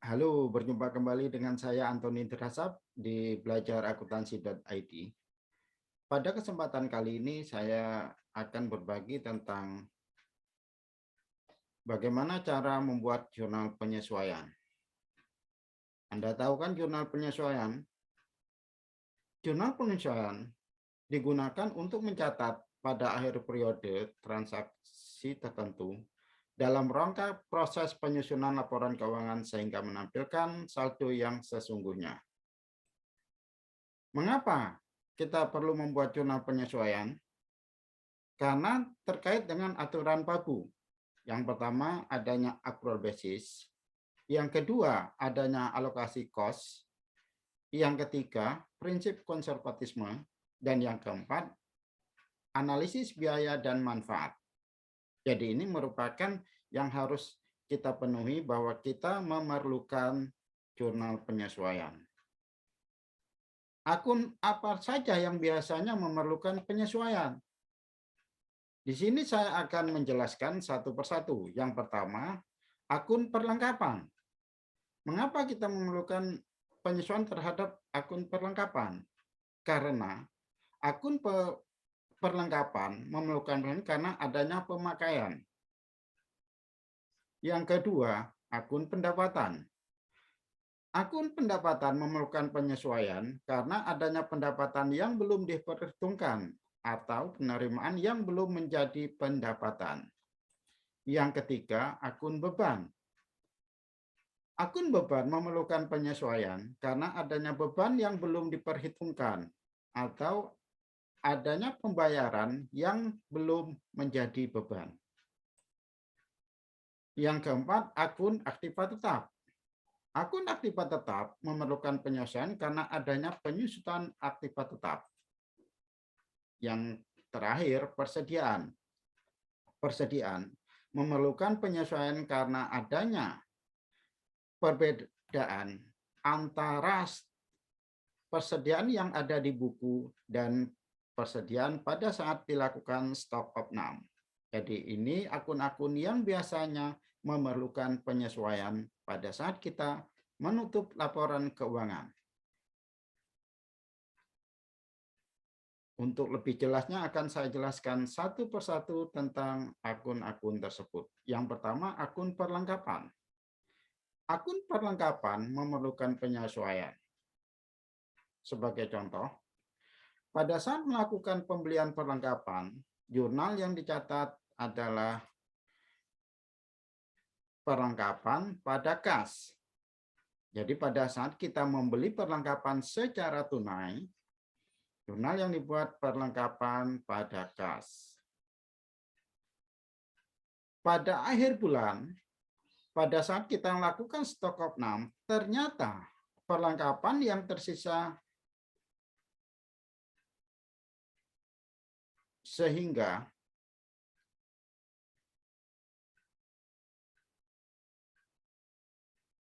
Halo, berjumpa kembali dengan saya Antoni Terasap di belajarakuntansi.id. Pada kesempatan kali ini saya akan berbagi tentang bagaimana cara membuat jurnal penyesuaian. Anda tahu kan jurnal penyesuaian? Jurnal penyesuaian digunakan untuk mencatat pada akhir periode transaksi tertentu dalam rangka proses penyusunan laporan keuangan sehingga menampilkan saldo yang sesungguhnya. Mengapa kita perlu membuat jurnal penyesuaian? Karena terkait dengan aturan baku. Yang pertama, adanya accrual basis. Yang kedua, adanya alokasi cost. Yang ketiga, prinsip konservatisme. Dan yang keempat, analisis biaya dan manfaat. Jadi ini merupakan yang harus kita penuhi bahwa kita memerlukan jurnal penyesuaian. Akun apa saja yang biasanya memerlukan penyesuaian? Di sini saya akan menjelaskan satu persatu. Yang pertama, akun perlengkapan. Mengapa kita memerlukan penyesuaian terhadap akun perlengkapan? Karena akun perlengkapan memerlukan karena adanya pemakaian. Yang kedua, akun pendapatan. Akun pendapatan memerlukan penyesuaian karena adanya pendapatan yang belum diperhitungkan atau penerimaan yang belum menjadi pendapatan. Yang ketiga, akun beban. Akun beban memerlukan penyesuaian karena adanya beban yang belum diperhitungkan atau adanya pembayaran yang belum menjadi beban. Yang keempat, akun aktiva tetap. Akun aktiva tetap memerlukan penyesuaian karena adanya penyusutan aktiva tetap. Yang terakhir, persediaan. Persediaan memerlukan penyesuaian karena adanya perbedaan antara persediaan yang ada di buku dan persediaan pada saat dilakukan stock of name. Jadi ini akun-akun yang biasanya memerlukan penyesuaian pada saat kita menutup laporan keuangan. Untuk lebih jelasnya akan saya jelaskan satu persatu tentang akun-akun tersebut. Yang pertama, akun perlengkapan. Akun perlengkapan memerlukan penyesuaian. Sebagai contoh, pada saat melakukan pembelian perlengkapan, jurnal yang dicatat adalah perlengkapan pada kas. Jadi pada saat kita membeli perlengkapan secara tunai, jurnal yang dibuat perlengkapan pada kas. Pada akhir bulan, pada saat kita melakukan stock of name, ternyata perlengkapan yang tersisa sehingga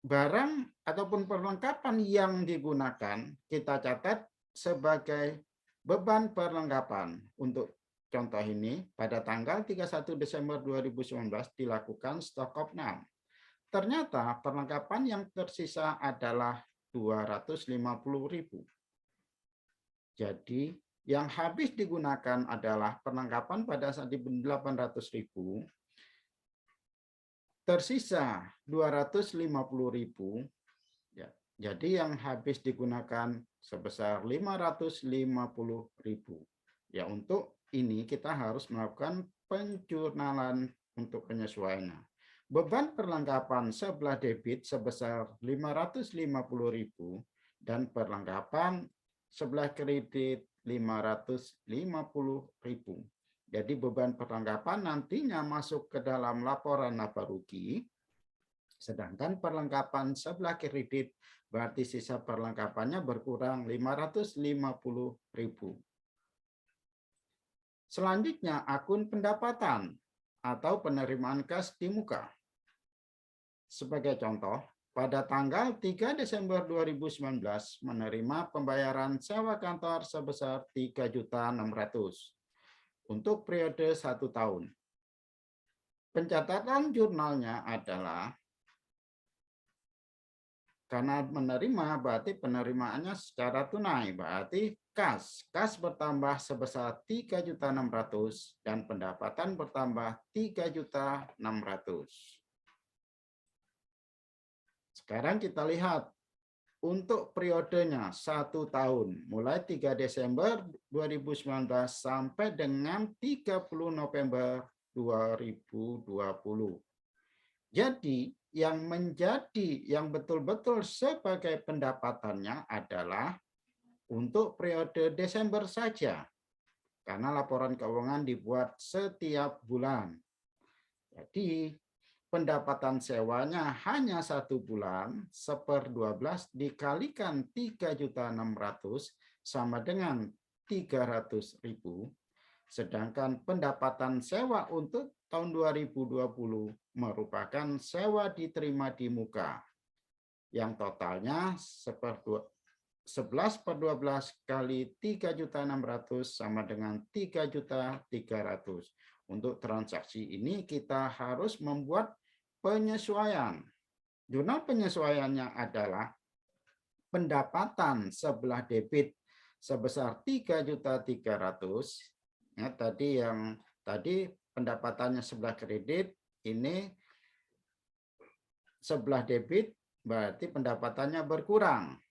barang ataupun perlengkapan yang digunakan kita catat sebagai beban perlengkapan. Untuk contoh ini, pada tanggal 31 Desember 2019 dilakukan stock of name. Ternyata perlengkapan yang tersisa adalah 250.000. Jadi yang habis digunakan adalah perlengkapan pada saat di 800.000, tersisa 250.000. Ya, jadi yang habis digunakan sebesar 550.000. Ya, untuk ini kita harus melakukan penjurnalan untuk penyesuaiannya. Beban perlengkapan sebelah debit sebesar 550.000 dan perlengkapan sebelah kredit 550.000. Jadi beban perlengkapan nantinya masuk ke dalam laporan laba rugi, sedangkan perlengkapan sebelah kredit berarti sisa perlengkapannya berkurang 550.000. Selanjutnya akun pendapatan atau penerimaan kas di muka. Sebagai contoh, pada tanggal 3 Desember 2019 menerima pembayaran sewa kantor sebesar 3.600.000 untuk periode 1 tahun. Pencatatan jurnalnya adalah Karena menerima berarti penerimaannya secara tunai, berarti kas. Kas bertambah sebesar 3.600.000 dan pendapatan bertambah 3.600.000. Sekarang kita lihat untuk periodenya 1 tahun, mulai 3 Desember 2019 sampai dengan 30 November 2020. Jadi, yang betul-betul sebagai pendapatannya adalah untuk periode Desember saja, karena laporan keuangan dibuat setiap bulan. Jadi, pendapatan sewanya hanya 1 bulan, 1/12 dikalikan 3.600.000 sama dengan 300.000. Sedangkan pendapatan sewa untuk tahun 2020 merupakan sewa diterima di muka yang totalnya 11/12 kali 3.600.000 sama dengan 3.300.000. Untuk transaksi ini kita harus membuat penyesuaian. Jurnal penyesuaiannya adalah pendapatan sebelah debit sebesar 3.300.000. Ya, tadi pendapatannya sebelah kredit, ini sebelah debit berarti pendapatannya berkurang.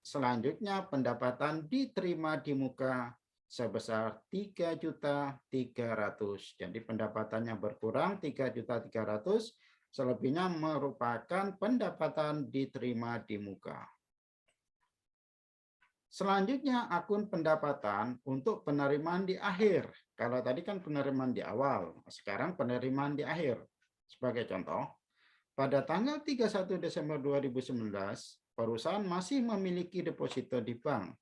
Selanjutnya pendapatan diterima di muka sebesar 3.300.000. Jadi pendapatannya berkurang 3.300.000, selebihnya merupakan pendapatan diterima di muka. Selanjutnya akun pendapatan untuk penerimaan di akhir. Kalau tadi kan penerimaan di awal, sekarang penerimaan di akhir. Sebagai contoh, pada tanggal 31 Desember 2019, perusahaan masih memiliki deposito di bank.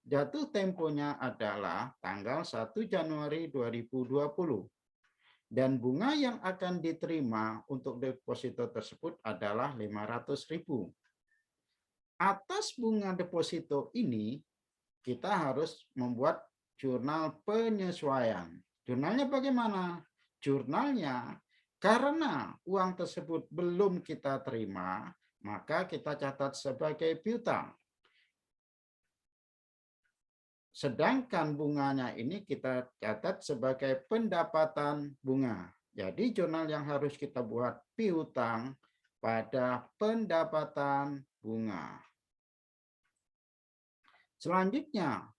Jatuh temponya adalah tanggal 1 Januari 2020. Dan bunga yang akan diterima untuk deposito tersebut adalah 500.000. Atas bunga deposito ini, kita harus membuat jurnal penyesuaian. Jurnalnya bagaimana? Jurnalnya, karena uang tersebut belum kita terima, maka kita catat sebagai piutang. Sedangkan bunganya ini kita catat sebagai pendapatan bunga. Jadi jurnal yang harus kita buat piutang pada pendapatan bunga. Selanjutnya,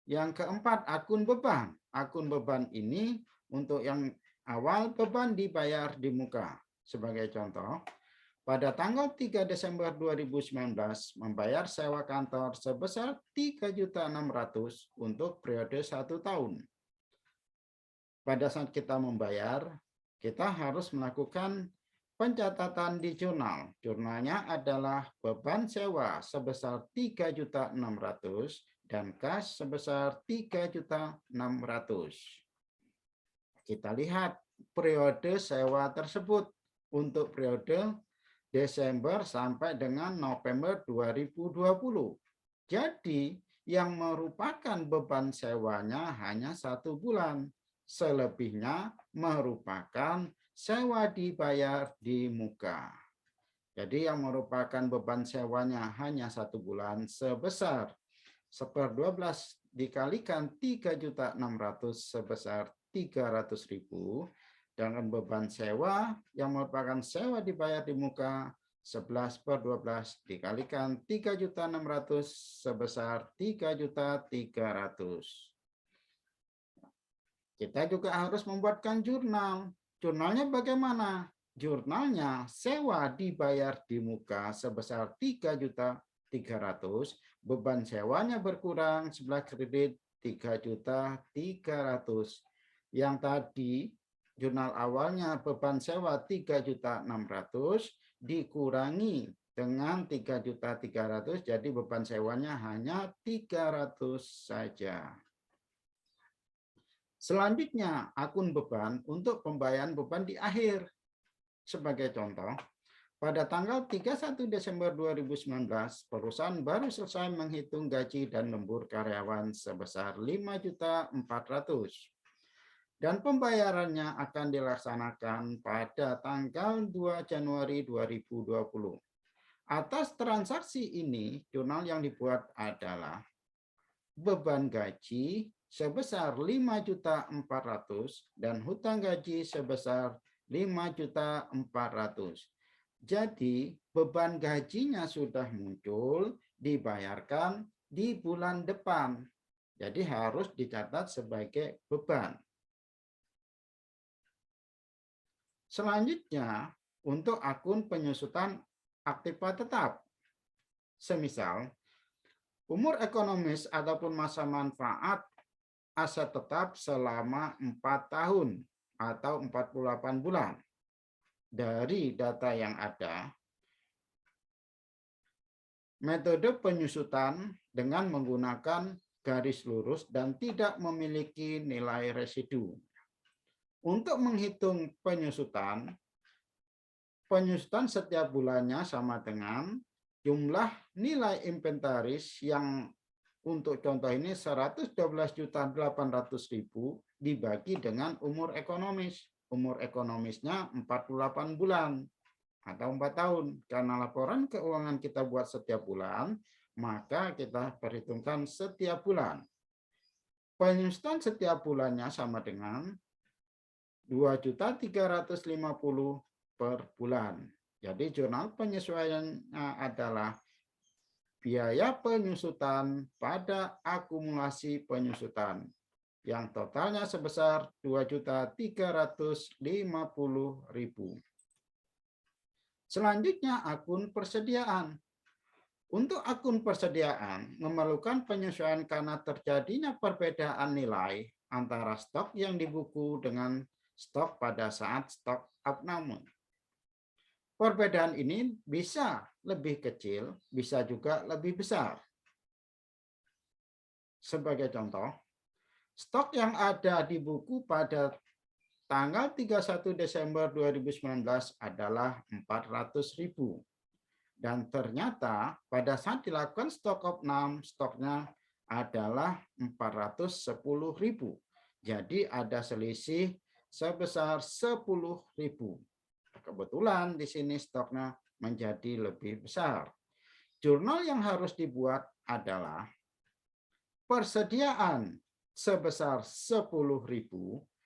yang keempat, akun beban. Akun beban ini untuk yang awal beban dibayar di muka. Sebagai contoh, pada tanggal 3 Desember 2019 membayar sewa kantor sebesar 3.600.000 untuk periode 1 tahun. Pada saat kita membayar, kita harus melakukan pencatatan di jurnal. Jurnalnya adalah beban sewa sebesar 3.600.000 dan kas sebesar 3.600.000. Kita lihat periode sewa tersebut untuk periode Desember sampai dengan November 2020. Jadi yang merupakan beban sewanya hanya 1 bulan. Selebihnya merupakan sewa dibayar di muka. Jadi yang merupakan beban sewanya hanya 1 bulan sebesar 1/12 dikalikan 3.600.000 sebesar 300.000. Dengan beban sewa yang merupakan sewa dibayar di muka 11/12 dikalikan 3.600.000 sebesar 3.300.000. Kita juga harus membuatkan jurnal. Jurnalnya bagaimana? Jurnalnya sewa dibayar di muka sebesar 3.300.000, beban sewanya berkurang sebelah kredit 3.300.000. Yang tadi jurnal awalnya beban sewa 3.600.000 dikurangi dengan 3.300.000, jadi beban sewanya hanya 300 saja. Selanjutnya, akun beban untuk pembayaran beban di akhir. Sebagai contoh, pada tanggal 31 Desember 2019, perusahaan baru selesai menghitung gaji dan lembur karyawan sebesar 5.400.000. Dan pembayarannya akan dilaksanakan pada tanggal 2 Januari 2020. Atas transaksi ini, jurnal yang dibuat adalah beban gaji sebesar 5.400.000 dan hutang gaji sebesar 5.400.000. Jadi beban gajinya sudah muncul, dibayarkan di bulan depan. Jadi harus dicatat sebagai beban. Selanjutnya, untuk akun penyusutan aktiva tetap. Semisal, umur ekonomis ataupun masa manfaat aset tetap selama 4 tahun atau 48 bulan. Dari data yang ada, metode penyusutan dengan menggunakan garis lurus dan tidak memiliki nilai residu. Untuk menghitung penyusutan setiap bulannya sama dengan jumlah nilai inventaris yang untuk contoh ini 112.800.000 dibagi dengan umur ekonomis. Umur ekonomisnya 48 bulan atau 4 tahun. Karena laporan keuangan kita buat setiap bulan, maka kita perhitungkan setiap bulan. Penyusutan setiap bulannya sama dengan 2.350.000 per bulan. Jadi jurnal penyesuaiannya adalah biaya penyusutan pada akumulasi penyusutan yang totalnya sebesar 2.350.000. Selanjutnya akun persediaan. Untuk akun persediaan memerlukan penyesuaian karena terjadinya perbedaan nilai antara stok yang dibuku dengan stok pada saat stok abnormal. Perbedaan ini bisa lebih kecil, bisa juga lebih besar. Sebagai contoh, stok yang ada di buku pada tanggal 31 Desember 2019 adalah 400.000. Dan ternyata pada saat dilakukan stok opnam, stoknya adalah 410.000. Jadi ada selisih sebesar 10.000. Kebetulan di sini stoknya menjadi lebih besar. Jurnal yang harus dibuat adalah persediaan sebesar 10.000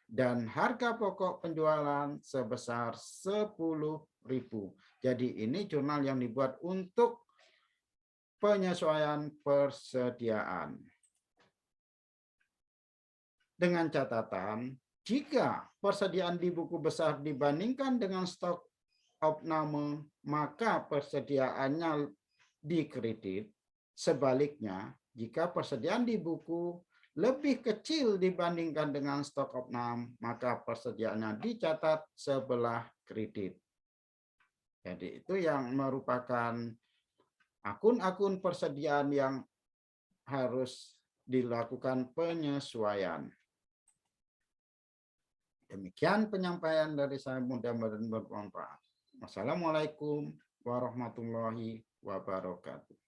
dan harga pokok penjualan sebesar 10.000. Jadi ini jurnal yang dibuat untuk penyesuaian persediaan. Dengan catatan, jika persediaan di buku besar dibandingkan dengan stok opname, maka persediaannya dikredit. Sebaliknya, jika persediaan di buku lebih kecil dibandingkan dengan stok opnam, maka persediaannya dicatat sebelah kredit. Jadi itu yang merupakan akun-akun persediaan yang harus dilakukan penyesuaian. Demikian penyampaian dari saya, mudah-mudahan bermanfaat. Wassalamualaikum warahmatullahi wabarakatuh.